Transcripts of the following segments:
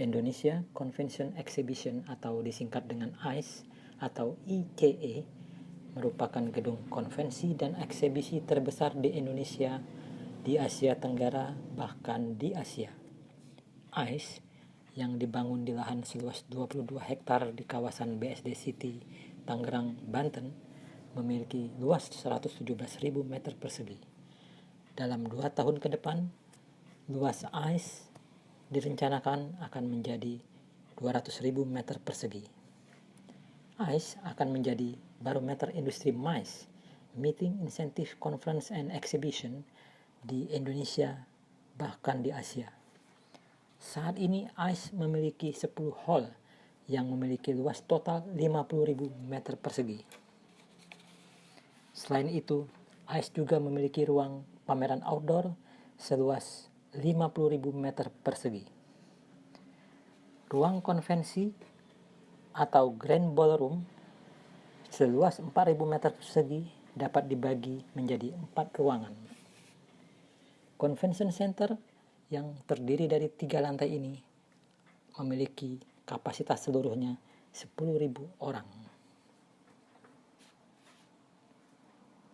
Indonesia Convention Exhibition atau disingkat dengan ICE atau ICE merupakan gedung konvensi dan eksibisi terbesar di Indonesia, di Asia Tenggara, bahkan di Asia. ICE yang dibangun di lahan seluas 22 hektar di kawasan BSD City, Tangerang, Banten, memiliki luas 117.000 meter persegi. Dalam 2 tahun ke depan, luas ICE direncanakan akan menjadi 200.000 meter persegi. ICE akan menjadi barometer industri MICE, Meeting Incentive Conference and Exhibition, di Indonesia, bahkan di Asia. Saat ini ICE memiliki 10 hall yang memiliki luas total 50.000 meter persegi. Selain itu, ICE juga memiliki ruang pameran outdoor seluas 50.000 meter persegi. Ruang konvensi atau Grand Ballroom seluas 4.000 meter persegi dapat dibagi menjadi 4 ruangan. Convention Center yang terdiri dari 3 lantai ini memiliki kapasitas seluruhnya 10.000 orang.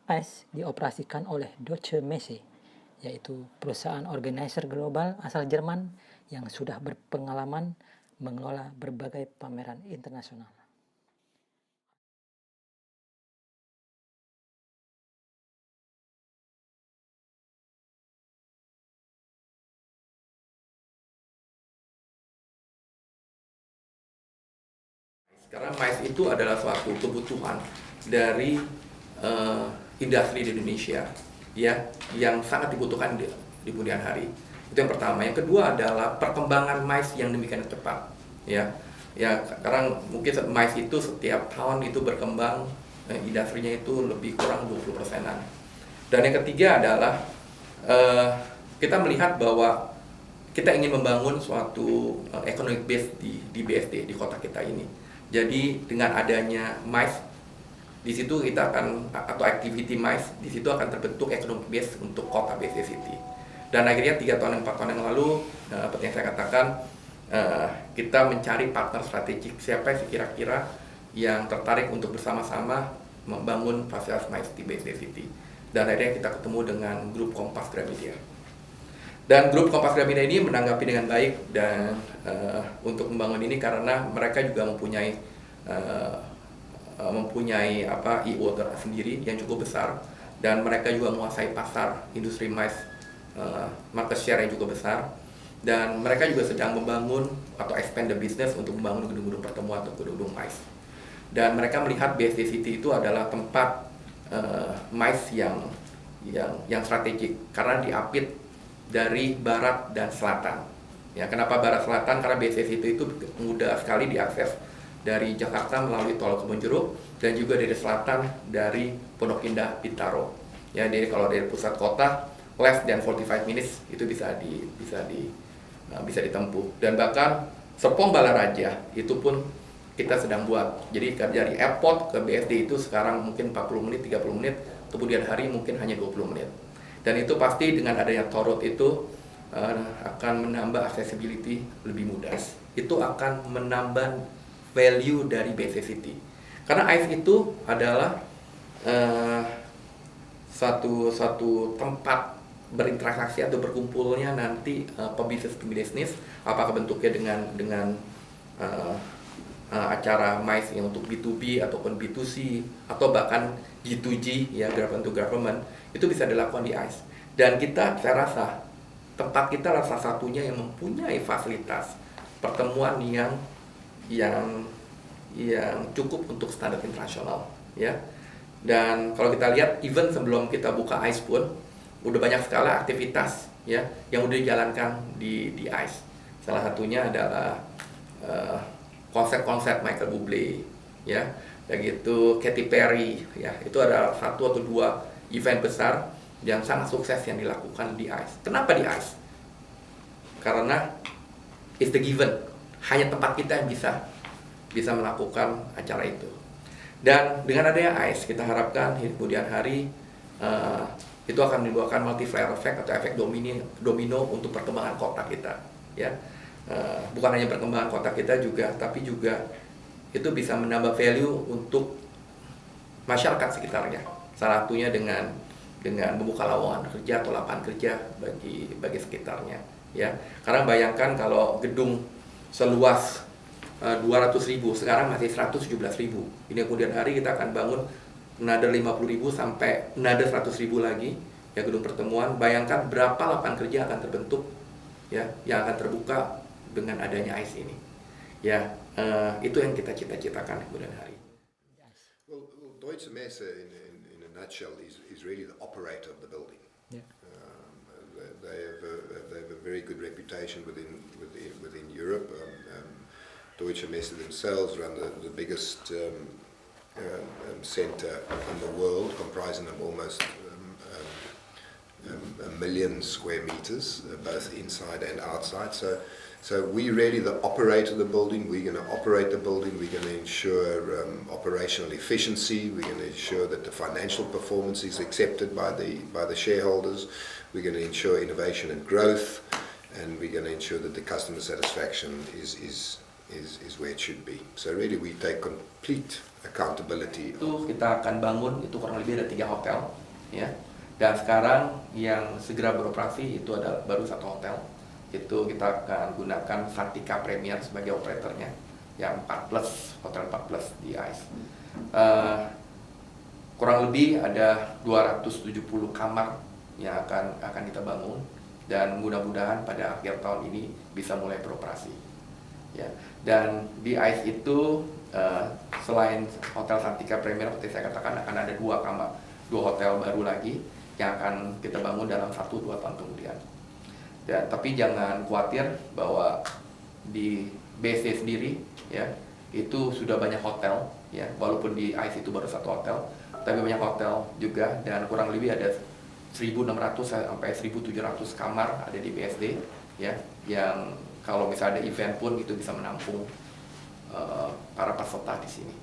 ICE dioperasikan oleh Deutsche Messe, yaitu perusahaan organizer global asal Jerman yang sudah berpengalaman mengelola berbagai pameran internasional. Karena MICE itu adalah suatu kebutuhan dari industri di Indonesia, ya, yang sangat dibutuhkan di kemudian hari. Itu yang pertama. Yang kedua adalah perkembangan MICE yang demikian cepat, ya. Ya, sekarang mungkin MICE itu setiap tahun itu berkembang, industrinya itu lebih kurang 20%-an. Dan yang ketiga adalah kita melihat bahwa kita ingin membangun suatu economic base di BSD, di kota kita ini. Jadi dengan adanya MICE, di situ kita akan, atau activity MICE, di situ akan terbentuk economic base untuk kota BSD City. Dan akhirnya 3 tahun 4 tahun yang lalu, seperti yang saya katakan, kita mencari partner strategik, siapa sih kira-kira yang tertarik untuk bersama-sama membangun fasilitas MICE di BSD City. Dan akhirnya kita ketemu dengan grup Kompas Gramedia. Dan grup Kompas Gramedia ini menanggapi dengan baik dan untuk membangun ini karena mereka juga mempunyai IO sendiri yang cukup besar, dan mereka juga menguasai pasar industri MICE, market share yang cukup besar, dan mereka juga sedang membangun atau expand the business untuk membangun gedung-gedung pertemuan atau gedung-gedung MICE. Dan mereka melihat BSD City itu adalah tempat MICE yang strategik karena diapit dari barat dan selatan. Ya, kenapa barat selatan? Karena BSD City itu mudah sekali diakses dari Jakarta melalui tol Kebonjeruk, dan juga dari selatan dari Pondok Indah Bintaro. Ya, jadi kalau dari pusat kota less than 45 minutes itu bisa ditempuh. Dan bahkan Serpong Balaraja itu pun kita sedang buat. Jadi dari airport ke BSD itu sekarang mungkin 40 menit, 30 menit, kemudian hari mungkin hanya 20 menit. Dan itu pasti dengan adanya toll road itu akan menambah accessibility lebih mudah. Itu akan menambah value dari BSD City. Karena ICE itu adalah satu tempat berinteraksi atau berkumpulnya nanti pebisnis, apakah bentuknya dengan acara MICE yang untuk B2B ataupun B2C atau bahkan G2G, ya, government to government, itu bisa dilakukan di ICE. Dan saya rasa tempat kita adalah salah satunya yang mempunyai fasilitas pertemuan yang cukup untuk standar internasional, ya. Dan kalau kita lihat, even sebelum kita buka ICE pun udah banyak sekali aktivitas, ya, yang udah dijalankan di ICE. Salah satunya adalah konsep Michael Bublé, ya, begitu Katy Perry, ya, itu ada 1 atau 2 event besar yang sangat sukses yang dilakukan di ICE. Kenapa di ICE? Karena it's the given, hanya tempat kita yang bisa melakukan acara itu. Dan dengan adanya ICE, kita harapkan di kemudian hari itu akan menimbulkan multiplier effect atau efek domino untuk perkembangan kota kita, ya. bukan hanya perkembangan kota kita juga, tapi juga itu bisa menambah value untuk masyarakat sekitarnya. Salah satunya dengan membuka lowongan kerja atau lapangan kerja bagi sekitarnya, ya. Karena bayangkan kalau gedung seluas 200.000 sekarang masih 117.000. Ini kemudian hari kita akan bangun another 50.000 sampai another 100.000 lagi ya gedung pertemuan. Bayangkan berapa lapangan kerja akan terbentuk ya yang akan terbuka dengan adanya ICE ini. Ya, itu yang kita cita-citakan kemudian hari. Well, Deutsche Messe in a nutshell is really the operator of the building. Yeah. They have a very good reputation within Europe. Deutsche Messe themselves run the biggest center in the world, comprising of almost 1 million square meters, both inside and outside. So we're really the operator of the building. We're going to operate the building. We're going to ensure operational efficiency. We're going to ensure that the financial performance is accepted by the shareholders. We're going to ensure innovation and growth, and we're going to ensure that the customer satisfaction is where it should be. So really we take complete accountability. Itu kita akan bangun itu kurang lebih ada 3 hotel, ya. Dan sekarang yang segera beroperasi itu ada baru 1 hotel. Itu kita akan gunakan Santika Premier sebagai operatornya, yang 4+, hotel 4+ di ICE. Kurang lebih ada 270 kamar yang akan kita bangun, dan mudah-mudahan pada akhir tahun ini bisa mulai beroperasi. Ya, dan di ICE itu selain hotel Santika Premier seperti saya katakan, akan ada 2 hotel baru lagi yang akan kita bangun dalam 1-2 tahun kemudian. Ya, tapi jangan khawatir bahwa di BC sendiri ya itu sudah banyak hotel ya, walaupun di ICE itu baru 1 hotel, tapi banyak hotel juga, dan kurang lebih ada 1.600 sampai 1.700 kamar ada di BSD ya, yang kalau misalnya ada event pun itu bisa menampung para peserta di sini.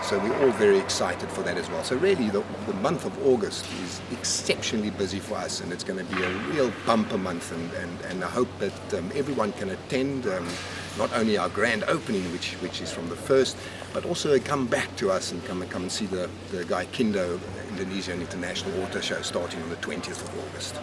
So we're all very excited for that as well. So really the month of August is exceptionally busy for us, and it's going to be a real bumper month, and I hope that everyone can attend not only our grand opening, which is from the 1st, but also come back to us and come and see the Gaikindo Indonesian International Auto Show starting on the 20th of August.